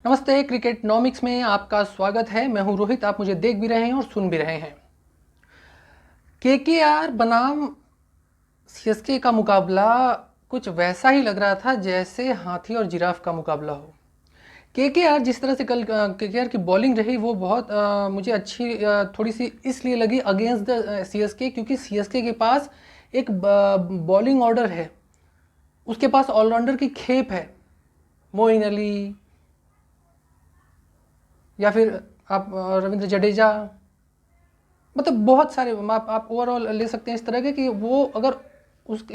नमस्ते, क्रिकेटनॉमिक्स में आपका स्वागत है। मैं हूं रोहित। आप मुझे देख भी रहे हैं और सुन भी रहे हैं। केकेआर बनाम सीएसके का मुकाबला कुछ वैसा ही लग रहा था जैसे हाथी और जिराफ का मुकाबला हो। केकेआर जिस तरह से कल केकेआर की बॉलिंग रही वो बहुत मुझे अच्छी थोड़ी सी इसलिए लगी अगेंस्ट द सीएसके, क्योंकि सीएसके के पास एक बॉलिंग ऑर्डर है, उसके पास ऑलराउंडर की खेप है। मोइन अली या फिर आप रविंद्र जडेजा, मतलब बहुत सारे आप ओवरऑल ले सकते हैं इस तरह के कि वो अगर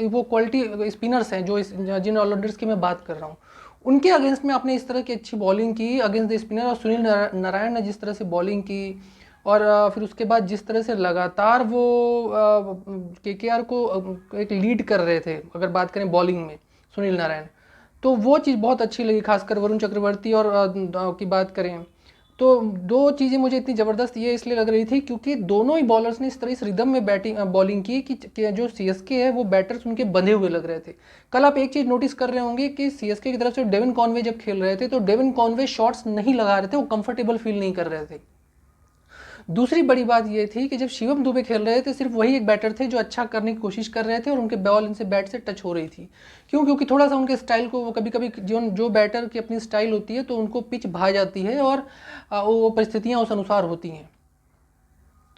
वो क्वालिटी स्पिनर्स हैं जो जिन ऑलराउंडर्स की मैं बात कर रहा हूँ उनके अगेंस्ट में आपने इस तरह की अच्छी बॉलिंग की अगेंस्ट द स्पिनर। और सुनील नारायण ने जिस तरह से बॉलिंग की और फिर उसके बाद जिस तरह से लगातार वो केकेआर को एक लीड कर रहे थे, अगर बात करें बॉलिंग में सुनील नारायण, तो वो चीज़ बहुत अच्छी लगी। खासकर वरुण चक्रवर्ती और की बात करें तो दो चीज़ें मुझे इतनी ज़बरदस्त ये इसलिए लग रही थी क्योंकि दोनों ही बॉलर्स ने इस तरह इस रिदम में बॉलिंग की कि जो सीएसके है वो बैटर्स उनके बंधे हुए लग रहे थे। कल आप एक चीज़ नोटिस कर रहे होंगे कि सीएसके की तरफ से डेविन कॉनवे जब खेल रहे थे तो डेविन कॉनवे शॉट्स नहीं लगा रहे थे, वो कंफर्टेबल फील नहीं कर रहे थे। दूसरी बड़ी बात ये थी कि जब शिवम दुबे खेल रहे थे सिर्फ वही एक बैटर थे जो अच्छा करने की कोशिश कर रहे थे और उनके बॉल इनसे बैट से टच हो रही थी। क्यों? क्योंकि थोड़ा सा उनके स्टाइल को वो कभी कभी जो बैटर की अपनी स्टाइल होती है तो उनको पिच भा जाती है और वो परिस्थितियाँ उस अनुसार होती हैं।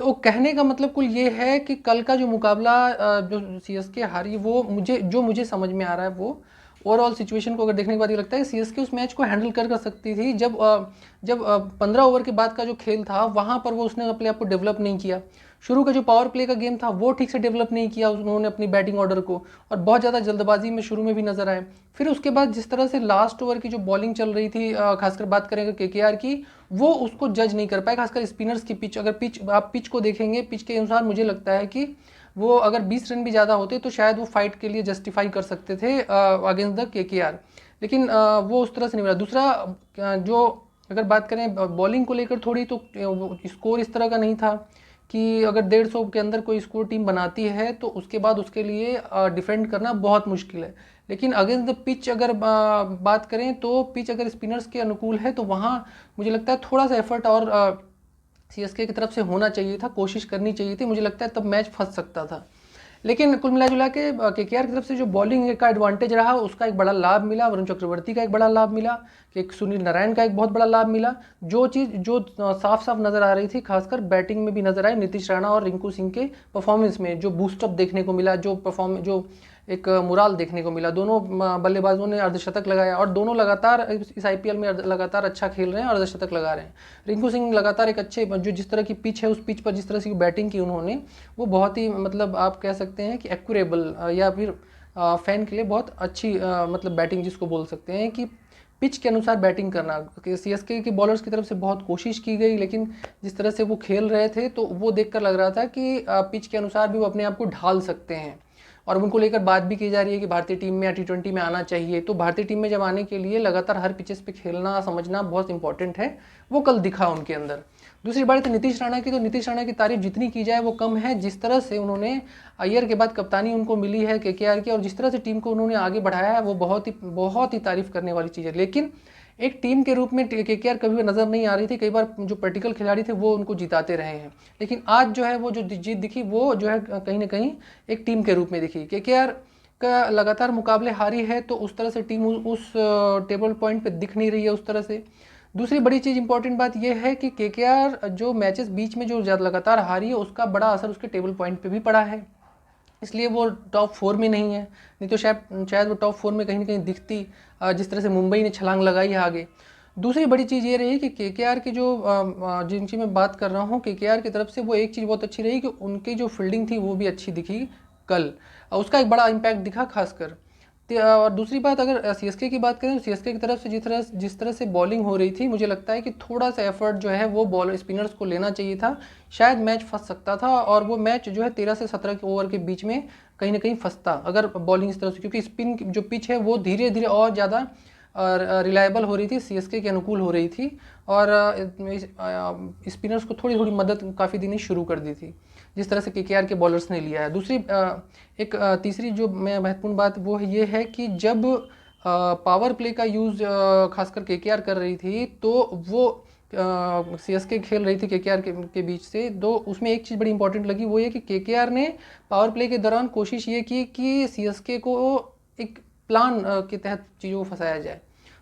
तो कहने का मतलब कुल ये है कि कल का जो मुकाबला जो सीएसके हारी वो मुझे समझ में आ रहा है वो ओवरऑल सिचुएशन को अगर देखने के बाद ये लगता है कि सीएसके उस मैच को हैंडल कर सकती थी। जब 15 ओवर के बाद का जो खेल था वहाँ पर वो उसने अपने आप को डेवलप नहीं किया। शुरू का जो पावर प्ले का गेम था वो ठीक से डेवलप नहीं किया उन्होंने अपनी बैटिंग ऑर्डर को, और बहुत ज़्यादा जल्दबाजी में शुरू में भी नजर आए। फिर उसके बाद जिस तरह से लास्ट ओवर की जो बॉलिंग चल रही थी, खासकर बात करें केकेआर की, वो उसको जज नहीं कर पाए। खासकर स्पिनर्स की पिच, अगर आप पिच को देखेंगे, पिच के अनुसार मुझे लगता है कि वो अगर 20 रन भी ज़्यादा होते तो शायद वो फाइट के लिए जस्टिफाई कर सकते थे अगेंस्ट द केकेआर, लेकिन वो उस तरह से नहीं मिला। दूसरा जो अगर बात करें बॉलिंग को लेकर थोड़ी, तो स्कोर इस तरह का नहीं था कि अगर 150 के अंदर कोई स्कोर टीम बनाती है तो उसके बाद उसके लिए डिफेंड करना बहुत मुश्किल है। लेकिन अगेंस्ट द पिच अगर बात करें तो पिच अगर स्पिनर्स के अनुकूल है तो वहाँ मुझे लगता है थोड़ा सा एफर्ट और सीएसके की तरफ से होना चाहिए था, कोशिश करनी चाहिए थी। मुझे लगता है तब मैच फंस सकता था। लेकिन कुल मिला जुला के केकेआर की तरफ से जो बॉलिंग का एडवांटेज रहा उसका एक बड़ा लाभ मिला, वरुण चक्रवर्ती का एक बड़ा लाभ मिला, कि एक सुनील नारायण का एक बहुत बड़ा लाभ मिला। जो चीज़ जो साफ साफ नज़र आ रही थी, खासकर बैटिंग में भी नजर आई नीतीश राणा और रिंकू सिंह के परफॉर्मेंस में, जो बूस्टअप देखने को मिला, जो एक मुराल देखने को मिला। दोनों बल्लेबाजों ने अर्धशतक लगाया और दोनों लगातार इस आईपीएल में लगातार अच्छा खेल रहे हैं और अर्धशतक लगा रहे हैं। रिंकू सिंह लगातार एक अच्छे, जो जिस तरह की पिच है उस पिच पर जिस तरह से बैटिंग की उन्होंने, वो बहुत ही मतलब आप कह सकते हैं कि एक्यूरेबल या फिर फैन के लिए बहुत अच्छी मतलब बैटिंग जिसको बोल सकते हैं कि पिच के अनुसार बैटिंग करना। सीएसके के बॉलर्स की तरफ से बहुत कोशिश की गई, लेकिन जिस तरह से वो खेल रहे थे तो वो देखकर लग रहा था कि पिच के अनुसार भी वो अपने आप को ढाल सकते हैं। और उनको लेकर बात भी की जा रही है कि भारतीय टीम में या T20 में आना चाहिए। तो भारतीय टीम में जब आने के लिए लगातार हर पिचेस पे खेलना समझना बहुत इंपॉर्टेंट है, वो कल दिखा उनके अंदर। दूसरी बात है नीतीश राणा की, तो नीतीश राणा की तारीफ जितनी की जाए वो कम है। जिस तरह से उन्होंने अय्यर के बाद कप्तानी उनको मिली है केकेआर की और जिस तरह से टीम को उन्होंने आगे बढ़ाया है वो बहुत ही तारीफ करने वाली चीज़ है। लेकिन एक टीम के रूप में केकेआर कभी भी नज़र नहीं आ रही थी। कई बार जो प्रैक्टिकल खिलाड़ी थे वो उनको जिताते रहे हैं, लेकिन आज जो है वो जो जीत दिखी वो जो है कहीं ना कहीं एक टीम के रूप में दिखी। केकेआर का लगातार मुकाबले हारी है तो उस तरह से टीम उस टेबल पॉइंट पे दिख नहीं रही है उस तरह से। दूसरी बड़ी चीज़ इंपॉर्टेंट बात यह है कि केकेआर जो मैचेस बीच में जो लगातार हारी है उसका बड़ा असर उसके टेबल पॉइंट पे भी पड़ा है, इसलिए वो टॉप 4 में नहीं है। नहीं तो शायद वो टॉप 4 में कहीं ना कहीं दिखती, जिस तरह से मुंबई ने छलांग लगाई है आगे। दूसरी बड़ी चीज़ ये रही कि केकेआर की जो जिनकी मैं बात कर रहा हूँ केकेआर की तरफ से, वो एक चीज़ बहुत अच्छी रही कि उनकी जो फील्डिंग थी वो भी अच्छी दिखी कल, उसका एक बड़ा इम्पैक्ट दिखा खासकर। और दूसरी बात अगर सीएसके की बात करें तो सीएसके की तरफ से जिस तरह से बॉलिंग हो रही थी, मुझे लगता है कि थोड़ा सा एफर्ट जो है वो बॉलर स्पिनर्स को लेना चाहिए था। शायद मैच फंस सकता था और वो मैच जो है 13 से 17 के ओवर के बीच में कहीं ना कहीं फंसता अगर बॉलिंग इस तरह से, क्योंकि स्पिन जो पिच है वो धीरे धीरे और ज़्यादा रिलायबल हो रही थी, सीएसके के अनुकूल हो रही थी और स्पिनर्स को थोड़ी थोड़ी मदद काफ़ी देनी शुरू कर दी थी जिस तरह से केकेआर के बॉलर्स ने लिया है। तीसरी जो मैं महत्वपूर्ण बात वो ये है कि जब पावर प्ले का यूज़ खासकर केकेआर कर रही थी, तो वो सीएसके खेल रही थी केकेआर के बीच से, तो उसमें एक चीज़ बड़ी इंपॉर्टेंट लगी, वो ये कि केकेआर ने पावर प्ले के दौरान कोशिश ये की कि सीएसके को एक प्लान के तहत चीज़ों को फंसाया जाए।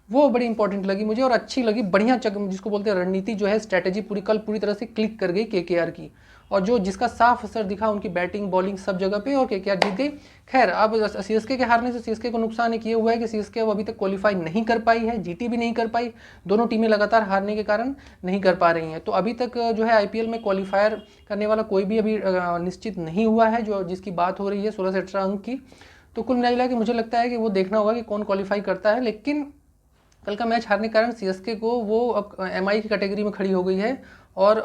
वो बड़ी इंपॉर्टेंट लगी मुझे और अच्छी लगी, बढ़िया जिसको बोलते हैं रणनीति जो है, स्ट्रैटेजी पूरी तरह से क्लिक कर गई केकेआर की, और जो जिसका साफ असर दिखा उनकी बैटिंग बॉलिंग सब जगह पे, और केकेआर जीत गई। खैर, अब सीएसके के हारने से सीएसके को नुकसान एक ये हुआ है कि सीएसके अब अभी तक क्वालिफाई नहीं कर पाई है, जीटी भी नहीं कर पाई, दोनों टीमें लगातार हारने के कारण नहीं कर पा रही हैं। तो अभी तक जो है आईपीएल में क्वालिफायर करने वाला कोई भी अभी निश्चित नहीं हुआ है, जो जिसकी बात हो रही है 16 से 18 अंक की। तो कुल मिला के मुझे लगता है कि वो देखना होगा कि कौन क्वालिफाई करता है, लेकिन कल का मैच हारने के कारण सीएसके को वो अब एमआई की कैटेगरी में खड़ी हो गई है, और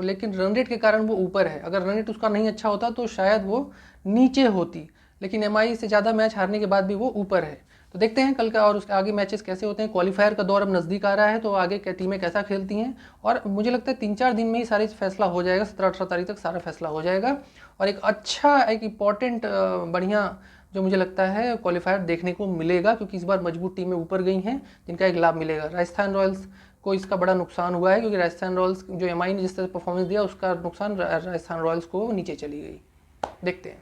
लेकिन रन रेट के कारण वो ऊपर है। अगर रन रेट उसका नहीं अच्छा होता तो शायद वो नीचे होती, लेकिन एमआई से ज़्यादा मैच हारने के बाद भी वो ऊपर है। तो देखते हैं कल का और उसके आगे मैचेस कैसे होते हैं। क्वालिफायर का दौर अब नज़दीक आ रहा है, तो आगे क्या टीमें कैसा खेलती हैं, और मुझे लगता है 3-4 दिन में ही सारी फैसला हो जाएगा, 17-18 तारीख तक सारा फैसला हो जाएगा। और एक अच्छा, एक इम्पॉर्टेंट बढ़िया जो मुझे लगता है क्वालिफायर देखने को मिलेगा, क्योंकि इस बार मजबूत टीमें ऊपर गई हैं जिनका एक लाभ मिलेगा। राजस्थान रॉयल्स को इसका बड़ा नुकसान हुआ है, क्योंकि राजस्थान रॉयल्स जो एमआई ने जिस तरह परफॉर्मेंस दिया उसका नुकसान राजस्थान रॉयल्स को नीचे चली गई। देखते हैं।